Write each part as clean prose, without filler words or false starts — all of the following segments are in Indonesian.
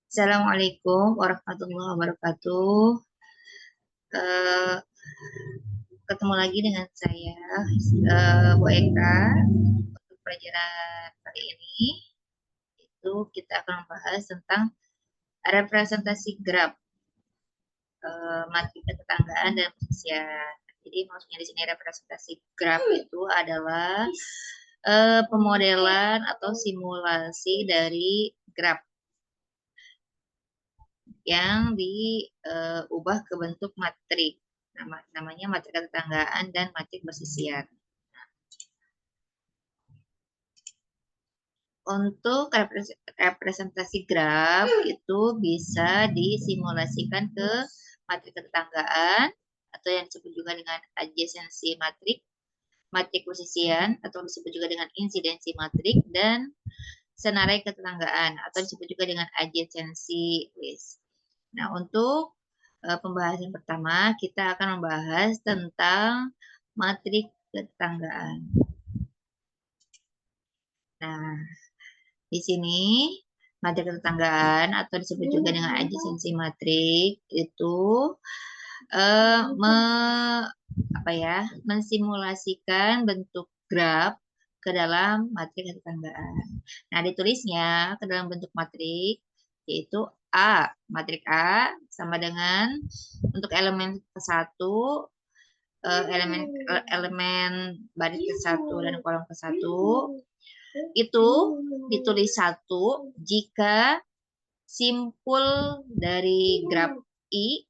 Assalamualaikum warahmatullahi wabarakatuh. Eh, Ketemu lagi dengan saya, Bu Eka. Untuk pelajaran kali ini, itu kita akan membahas tentang representasi graf, matrix ketetanggaan dan persisian. Jadi maksudnya di sini representasi graf itu adalah pemodelan atau simulasi dari graf yang diubah ke bentuk matrik. Namanya matrik ketetanggaan dan matrik persisian. Untuk representasi graf itu bisa disimulasikan ke matrik ketetanggaan atau yang disebut juga dengan adjacency matrik, matrik persisian atau disebut juga dengan insidensi matrik, dan senarai ketetanggaan atau disebut juga dengan adjacency list. Nah, untuk pembahasan pertama kita akan membahas tentang matrik ketetanggaan. Nah, di sini matrik ketetanggaan atau disebut juga dengan adjacency matrik itu mensimulasikan bentuk graf ke dalam matrik ketetanggaan. Nah, ditulisnya ke dalam bentuk matrik yaitu A. Matrik A sama dengan untuk elemen ke-1, elemen baris ke-1 dan kolom ke-1 itu ditulis 1 jika simpul dari graf I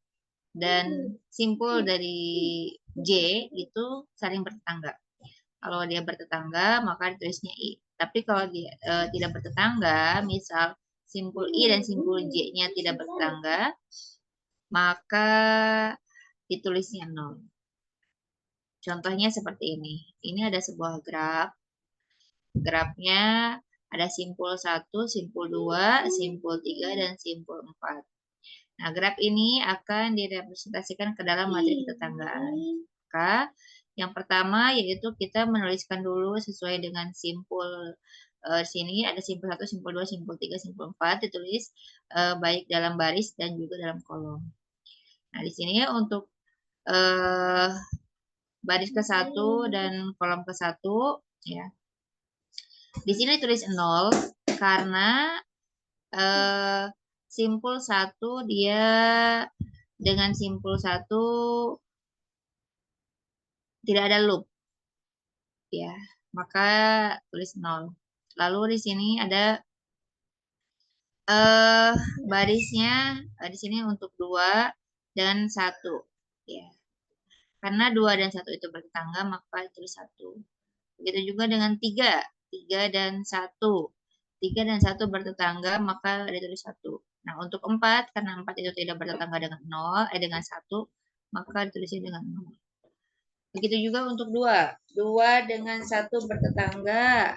dan simpul dari J itu saling bertetangga. Kalau dia bertetangga, maka ditulisnya I. Tapi kalau dia tidak bertetangga, misal simpul I dan simpul J-nya tidak bertetangga, maka ditulisnya 0. Contohnya seperti ini. Ini ada sebuah graf. Grafnya ada simpul 1, simpul 2, simpul 3, dan simpul 4. Nah, graf ini akan direpresentasikan ke dalam matrik ketetanggaan. Maka yang pertama yaitu kita menuliskan dulu sesuai dengan simpul sini ada simpul 1, simpul 2, simpul 3, simpul 4 ditulis baik dalam baris dan juga dalam kolom. Nah, di sini untuk baris ke-1 dan kolom ke-1 ya. Di sini tulis 0 karena simpul 1 dia dengan simpul 1 tidak ada loop. Ya, maka tulis 0. Lalu di sini ada barisnya di sini untuk 2 dan 1. Ya. Karena 2 dan 1 itu bertetangga, maka tulis 1. Begitu juga dengan 3. 3 dan 1. 3 dan 1 bertetangga, maka ditulis 1. Nah, untuk 4, karena 4 itu tidak bertetangga dengan 1, maka ditulisnya dengan 0. Begitu juga untuk 2. 2 dengan 1 bertetangga,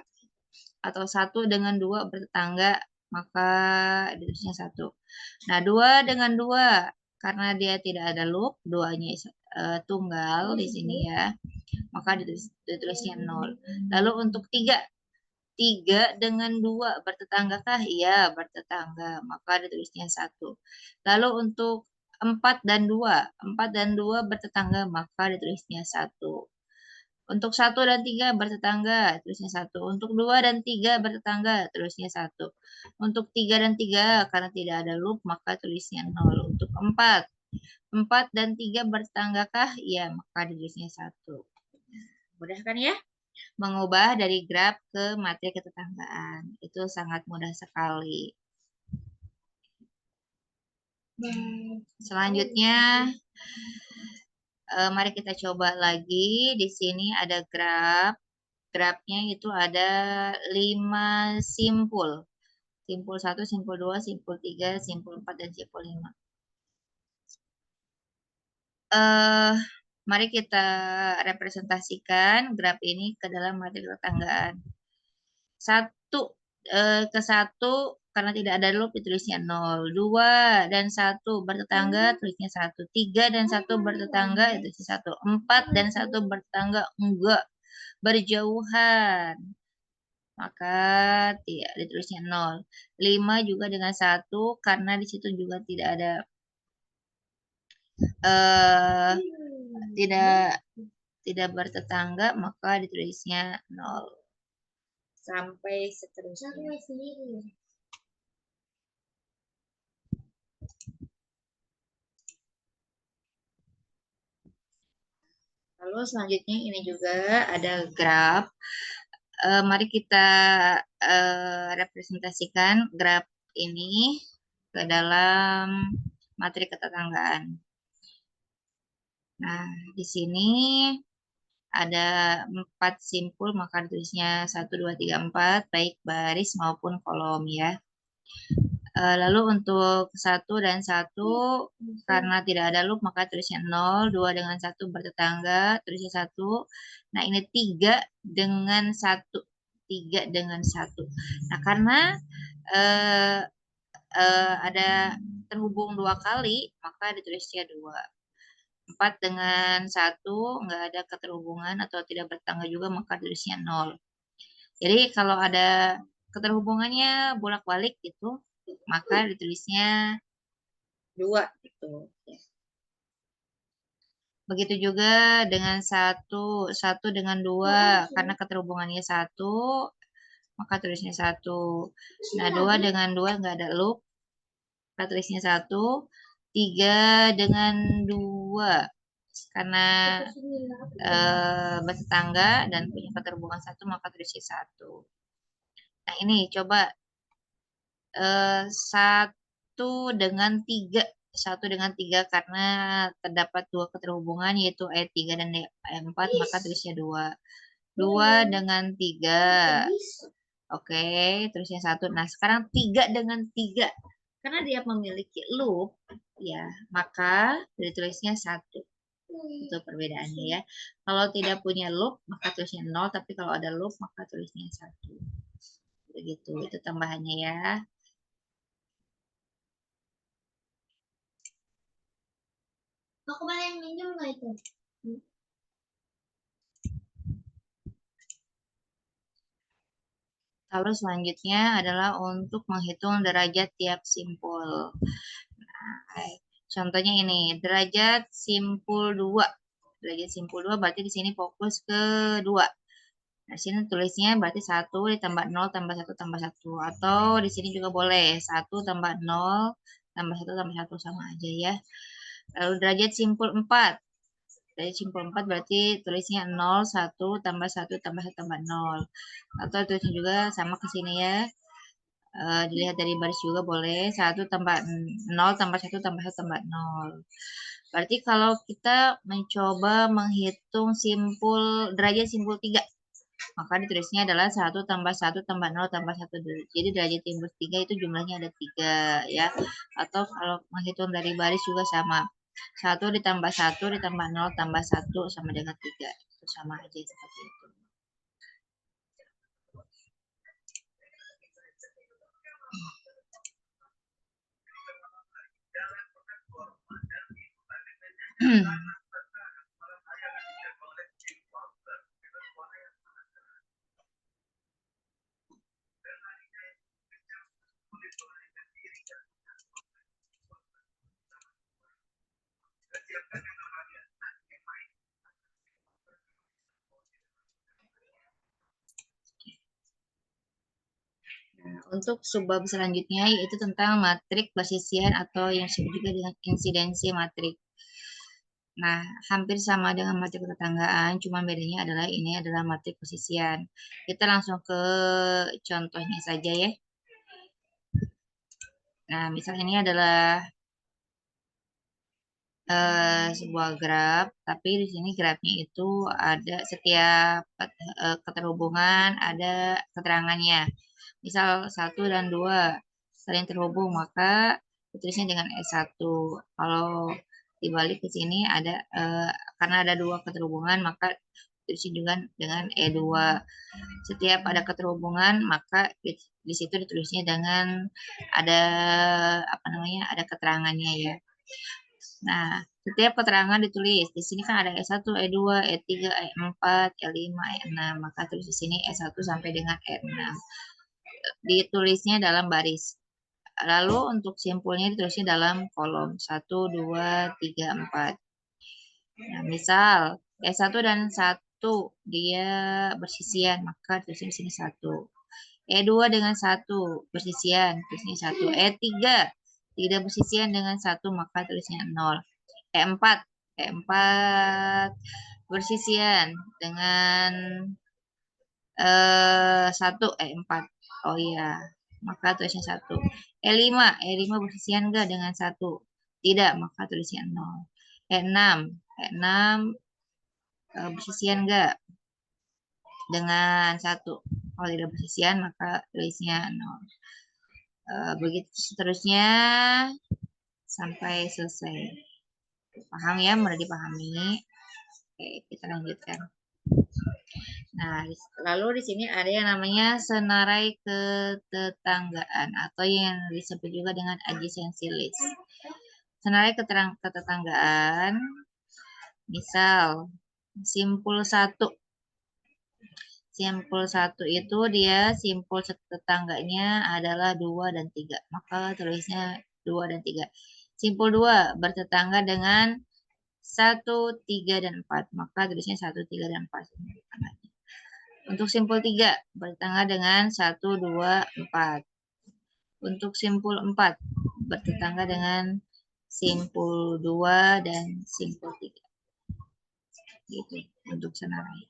atau 1 dengan 2 bertetangga, maka ditulisnya 1. Nah, 2 dengan 2, karena dia tidak ada loop, 2-nya tunggal di sini ya, maka ditulisnya 0. Lalu untuk 3. 3 dengan 2 bertetanggakah? Iya, bertetangga, maka ditulisnya 1. Lalu untuk 4 dan 2. 4 dan 2 bertetangga, maka ditulisnya 1. Untuk 1 dan 3 bertetangga, tulisnya 1. Untuk 2 dan 3 bertetangga, tulisnya 1. Untuk 3 dan 3, karena tidak ada loop, maka tulisnya 0. Untuk 4. 4 dan 3 bertetanggakah? Iya, maka ditulisnya 1. Mudah kan ya? Mengubah dari graf ke matrik ketetanggaan. Itu sangat mudah sekali. Selanjutnya, mari kita coba lagi. Di sini ada graf. Grafnya itu ada 5 simpul. Simpul 1, simpul 2, simpul 3, simpul 4, dan simpul 5. Mari kita representasikan graf ini ke dalam matrik ketetanggaan. 1 ke 1 karena tidak ada loop ditulisnya 0. 2 dan 1 bertetangga tulisnya 1. 3 dan 1 bertetangga itu 1. 4 dan 1 bertetangga enggak, berjauhan. maka tidak ditulisnya 0. 5 juga dengan 1 karena di situ juga tidak ada tidak bertetangga, maka ditulisnya 0. Sampai seterusnya. Lalu selanjutnya ini juga ada graf. Mari kita representasikan graf ini ke dalam matrik ketetanggaan. Nah, di sini ada 4 simpul, maka tulisnya 1, 2, 3, 4, baik baris maupun kolom ya. Lalu untuk 1 dan 1, karena tidak ada loop, maka tulisnya 0, 2 dengan 1 bertetangga, tulisnya 1. Nah, ini 3 dengan 1. 3 dengan 1. Nah, karena ada terhubung 2 kali, maka ditulisnya 2. 4 dengan 1 nggak ada keterhubungan atau tidak bertetangga juga, maka tulisnya 0. Jadi kalau ada keterhubungannya bolak-balik gitu, maka ditulisnya 2 gitu. Begitu juga dengan 1 dengan 2, karena keterhubungannya 1, maka tulisnya 1. Nah, 2 dengan 2 nggak ada loop, maka tulisnya 1. 3 dengan 2, karena bertetangga dan punya keterhubungan 1, maka tulisnya 1. Nah, ini coba 1 dengan 3. 1 dengan 3 karena terdapat 2 keterhubungan yaitu E3 dan E4, maka tulisnya 2. 2 dengan 3. Oke, tulisnya 1. Nah, sekarang 3 dengan 3. Karena dia memiliki loop, ya, maka ditulisnya 1. Itu perbedaannya ya. Kalau tidak punya loop, maka tulisnya 0. Tapi kalau ada loop, maka tulisnya 1. Begitu, itu tambahannya ya. Aku boleh minjem nggak itu? Lalu selanjutnya adalah untuk menghitung derajat tiap simpul. Nah, contohnya ini, derajat simpul 2. Derajat simpul 2 berarti di sini fokus ke 2. Nah, sini tulisnya berarti 1 ditambah 0 tambah 1 tambah 1. Atau di sini juga boleh 1 tambah 0 tambah 1 tambah 1, sama aja ya. Lalu derajat simpul 4. Derajat simpul 4 berarti tulisnya 0, 1 tambah 1 tambah 1 tambah 0. Atau tulisnya juga sama ke sini ya. Dilihat dari baris juga boleh. 1 tambah 0 tambah 1 tambah 1 tambah 0. Berarti kalau kita mencoba menghitung derajat simpul 3, maka ditulisnya adalah 1 tambah 1 tambah 0 tambah 1. Jadi derajat simpul 3 itu jumlahnya ada 3 ya. Atau kalau menghitung dari baris juga sama. 1 ditambah 1 ditambah 0 tambah 1 sama dengan 3. Itu sama aja seperti itu. Untuk subbab selanjutnya yaitu tentang matrik basisian atau yang disebut juga dengan insidensi matrik. Nah, hampir sama dengan matrik ketetanggaan, cuma bedanya adalah ini adalah matrik basisian. Kita langsung ke contohnya saja ya. Nah, misalnya ini adalah sebuah graf, tapi di sini grafnya itu ada setiap keterhubungan ada keterangannya. Misal 1 dan 2 saling terhubung, maka ditulisnya dengan S1. Kalau dibalik ke sini ada karena ada 2 keterhubungan, maka ditulisnya juga dengan E2. Setiap ada keterhubungan, maka di situ ditulisnya dengan ada ada keterangannya ya. Nah, setiap keterangan ditulis. Di sini kan ada E1, E2, E3, E4, E5, E6. Maka tulis di sini E1 sampai dengan E6. Ditulisnya dalam baris. Lalu untuk simpulnya ditulisnya dalam kolom 1, 2, 3, 4. Nah, misal E1 dan 1 dia bersisian, maka tulisnya di sini 1. E2 dengan 1 bersisian, tulisnya 1. E3 tidak bersisian dengan 1, maka tulisnya 0. E4 E4 bersisian dengan 1 E4. Oh iya, maka tulisnya 1. E5 bersisian enggak dengan 1? Tidak, maka tulisnya 0. E6 bersisian enggak dengan 1? Kalau tidak bersisian, maka tulisnya 0. Begitu seterusnya sampai selesai. Paham ya? Mudah dipahami. Oke, kita lanjutkan. Nah, lalu di sini ada yang namanya senarai ketetanggaan atau yang disebut juga dengan adjacency list. Senarai ketetanggaan, misal simpul 1. Simpul 1 itu dia simpul tetangganya adalah 2 dan 3. Maka tulisnya 2 dan 3. Simpul 2 bertetangga dengan 1, 3, dan 4. Maka tulisnya 1, 3, dan 4. Untuk simpul 3 bertetangga dengan 1, 2, 4. Untuk simpul 4 bertetangga dengan simpul 2 dan simpul 3. Gitu untuk senarai.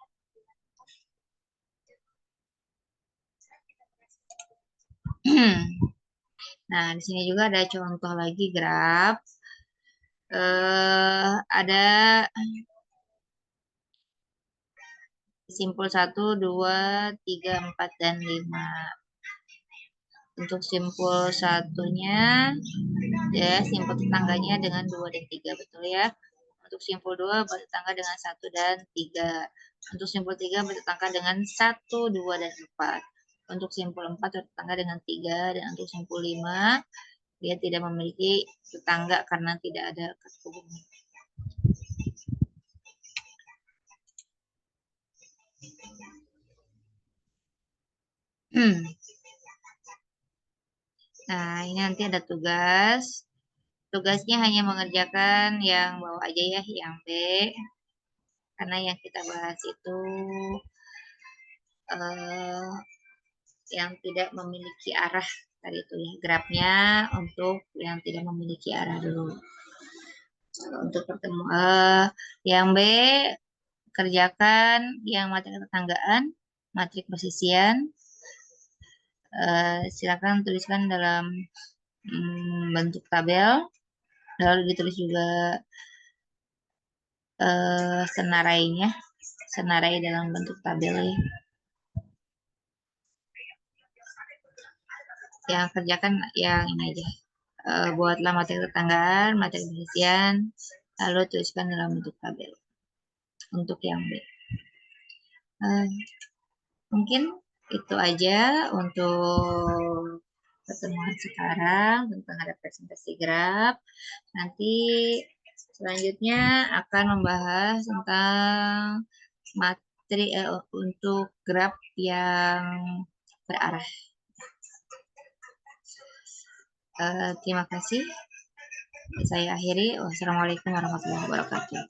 Nah, di sini juga ada contoh lagi graf. Ada simpul 1, 2, 3, 4, dan 5. Untuk simpul satunya, ya simpul tetangganya dengan 2 dan 3, betul ya. Untuk simpul 2 bertetangga dengan 1 dan 3. Untuk simpul 3 bertetangga dengan 1, 2, dan 4. Untuk simpul 4 bertetangga dengan 3. Dan untuk simpul 5, dia tidak memiliki tetangga karena tidak ada hubungan. Nah, ini nanti ada tugas. Tugasnya hanya mengerjakan yang bawah aja ya, yang B. Karena yang kita bahas itu yang tidak memiliki arah tadi itu ya. Grafnya untuk yang tidak memiliki arah dulu. Untuk pertemuan yang B, kerjakan yang matrik tetanggaan, matrik persisian. Silakan tuliskan dalam bentuk tabel. Lalu ditulis juga senarainya, senarai dalam bentuk tabel ya. Yang kerjakan yang ini aja. Buatlah materi tetanggaan, materi persisian, lalu tuliskan dalam bentuk tabel. Untuk yang B. Mungkin itu aja untuk pertemuan sekarang tentang ada presentasi graf. Nanti selanjutnya akan membahas tentang materi untuk graf yang berarah. Terima kasih. Saya akhiri. Wassalamualaikum warahmatullahi wabarakatuh.